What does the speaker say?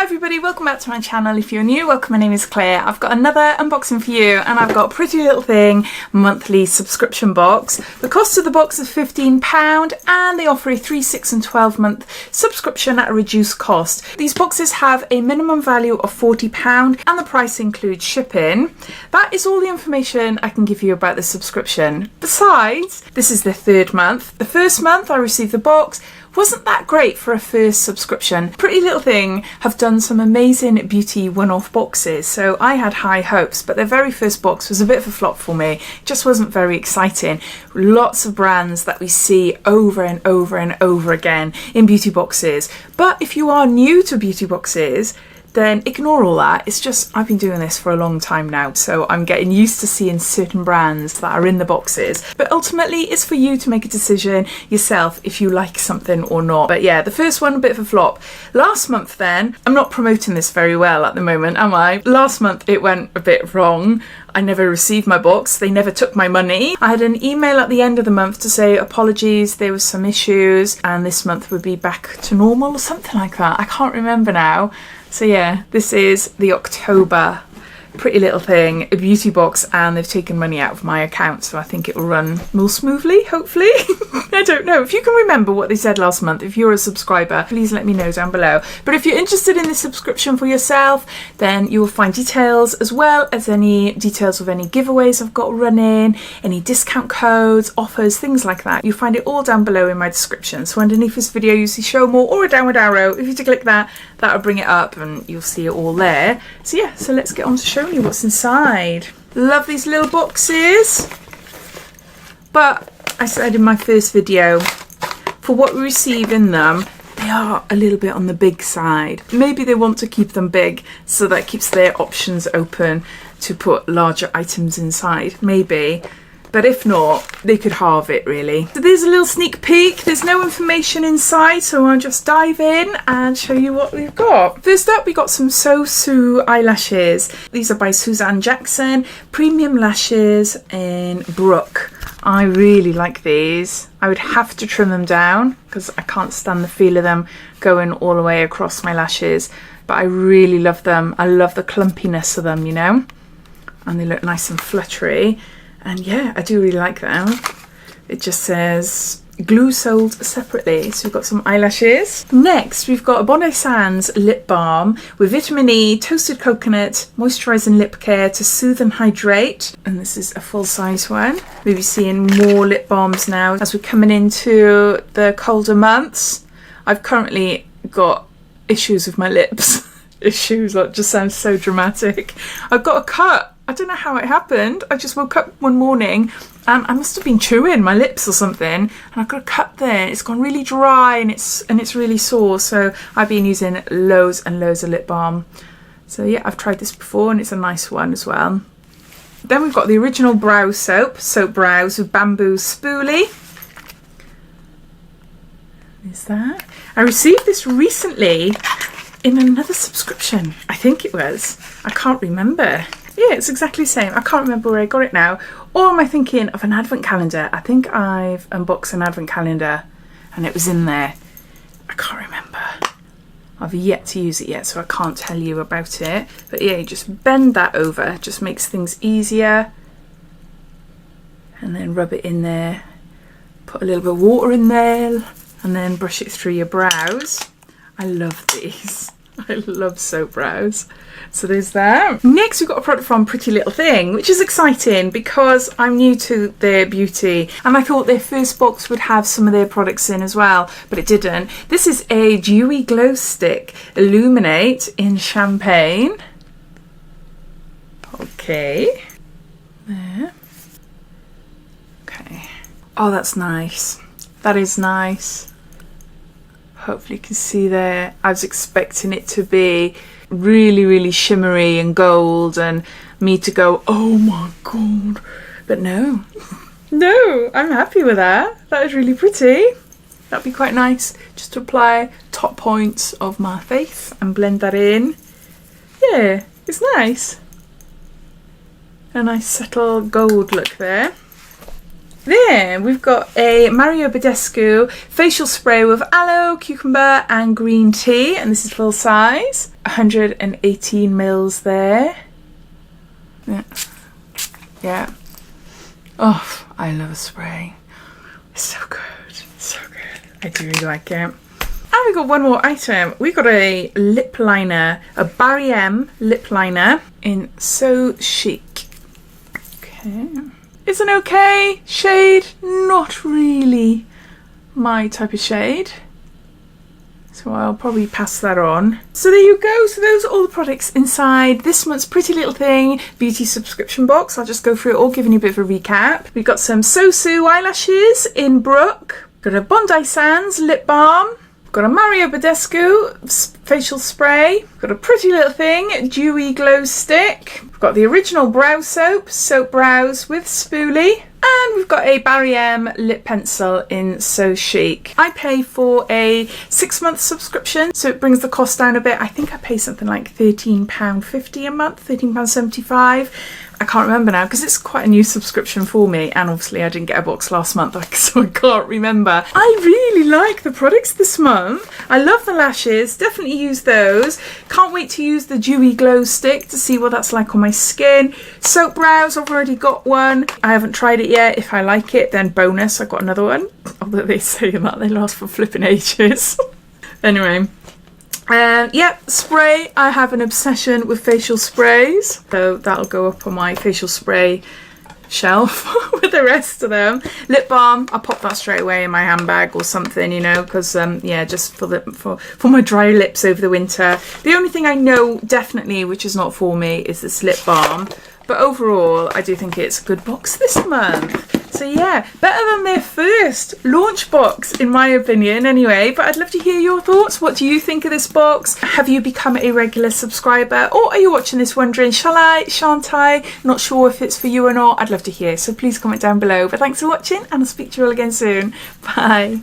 Hi everybody, welcome back to my channel. If you're new, welcome, my name is Claire. I've got another unboxing for you and I've got Prettylittlething monthly subscription box. The cost of the box is £15 and they offer a 3, 6 and 12 month subscription at a reduced cost. These boxes have a minimum value of £40 and the price includes shipping. That is all the information I can give you about the subscription. Besides, this is the third month. The first month I received the box wasn't that great for a first subscription. Prettylittlething have done some amazing beauty one-off boxes, so I had high hopes, but their very first box was a bit of a flop for me. It just wasn't very exciting. Lots of brands that we see over and over and over again in beauty boxes. But if you are new to beauty boxes, then ignore all that. It's just, I've been doing this for a long time now, so I'm getting used to seeing certain brands that are in the boxes. But ultimately, it's for you to make a decision yourself if you like something or not. But yeah, the first one, a bit of a flop. Last month then, I'm not promoting this very well at the moment, am I? Last month it went a bit wrong. I never received my box, they never took my money. I had an email at the end of the month to say apologies, there was some issues and this month would be back to normal or something like that. I can't remember now. So yeah, this is the October Prettylittlething, a beauty box, and they've taken money out of my account, so I think it will run more smoothly, hopefully. I don't know. If you can remember what they said last month, if you're a subscriber, please let me know down below. But if you're interested in this subscription for yourself, then you will find details as well as any details of any giveaways I've got running, any discount codes, offers, things like that. You'll find it all down below in my description. So underneath this video you see show more or a downward arrow. If you click that, that'll bring it up and you'll see it all there. So yeah, so let's get on to showing you what's inside. Love these little boxes. But I said in my first video, for what we receive in them, they are a little bit on the big side. Maybe they want to keep them big so that keeps their options open to put larger items inside, maybe. But if not, they could halve it really. So there's a little sneak peek. There's no information inside, so I'll just dive in and show you what we've got. First up, we got some So Sue eyelashes. These are by Suzanne Jackson, premium lashes in Brook. I really like these. I would have to trim them down because I can't stand the feel of them going all the way across my lashes. But I really love them. I love the clumpiness of them, you know? And they look nice and fluttery. And yeah, I do really like them. It just says glue sold separately. So we've got some eyelashes. Next, we've got a Bondi Sands lip balm with vitamin E, toasted coconut, moisturising lip care to soothe and hydrate. And this is a full size one. We'll be seeing more lip balms now as we're coming into the colder months. I've currently got issues with my lips. Issues, that just sounds so dramatic. I've got a cut. I don't know how it happened. I just woke up one morning and I must have been chewing my lips or something and I've got a cut there. It's gone really dry and it's really sore, so I've been using loads and loads of lip balm. So yeah, I've tried this before and it's a nice one as well. Then we've got the original brow soap, Soap Brows with bamboo spoolie. Is that? I received this recently in another subscription, I think it was. I can't remember. Yeah, it's exactly the same. I can't remember where I got it now. Or am I thinking of an advent calendar? I think I've unboxed an advent calendar and it was in there. I can't remember. I've yet to use it yet, so I can't tell you about it. But yeah, you just bend that over. It just makes things easier. And then rub it in there. Put a little bit of water in there and then brush it through your brows. I love these. I love soap brows. So there's that. Next we've got a product from Prettylittlething, which is exciting because I'm new to their beauty and I thought their first box would have some of their products in as well, but it didn't. This is a Dewy Glow Stick Illuminate in Champagne. Okay. There. Okay. Oh, that's nice. That is nice. Hopefully you can see there. I was expecting it to be really, really shimmery and gold and me to go, oh my god. But no. No, I'm happy with that. That is really pretty. That'd be quite nice just to apply top points of my face and blend that in. Yeah, it's nice. A nice subtle gold look there. There, we've got a Mario Badescu facial spray with aloe, cucumber and green tea, and this is full size. 118 mils there. Yeah. Oh, I love a spray. It's so good. So good. I do really like it. And we got one more item. We got a lip liner, a Barry M lip liner in So Chic. Okay. It's an okay shade. Not really my type of shade. So I'll probably pass that on. So there you go. So those are all the products inside this month's Pretty Little Thing beauty subscription box. I'll just go through it all, giving you a bit of a recap. We've got some Sosu eyelashes in Brook. Got a Bondi Sands lip balm. Got a Mario Badescu facial spray. Got a Pretty Little Thing dewy glow stick. We've got the original brow soap, Soap Brows with Spoolie. And we've got a Barry M lip pencil in So Chic. I pay for a 6-month subscription, so it brings the cost down a bit. I think I pay something like £13.50 a month, £13.75. I can't remember now because it's quite a new subscription for me, and obviously I didn't get a box last month, so I can't remember. I really like the products this month. I love the lashes, definitely use those. Can't wait to use the dewy glow stick to see what that's like on my skin. Soap brows, I've already got one. I haven't tried it yet. If I like it, then bonus, I got another one. Although they say that they last for flipping ages. Anyway. Yeah, spray. I have an obsession with facial sprays, so that'll go up on my facial spray shelf with the rest of them. Lip balm, I'll pop that straight away in my handbag or something, you know, because yeah, just for my dry lips over the winter. The only thing I know definitely which is not for me is this lip balm, but overall I do think it's a good box this month. So yeah, better than their first launch box in my opinion anyway, but I'd love to hear your thoughts. What do you think of this box? Have you become a regular subscriber, or are you watching this wondering, shall I, shan't I? Not sure if it's for you or not. I'd love to hear, so please comment down below. But thanks for watching, and I'll speak to you all again soon. Bye.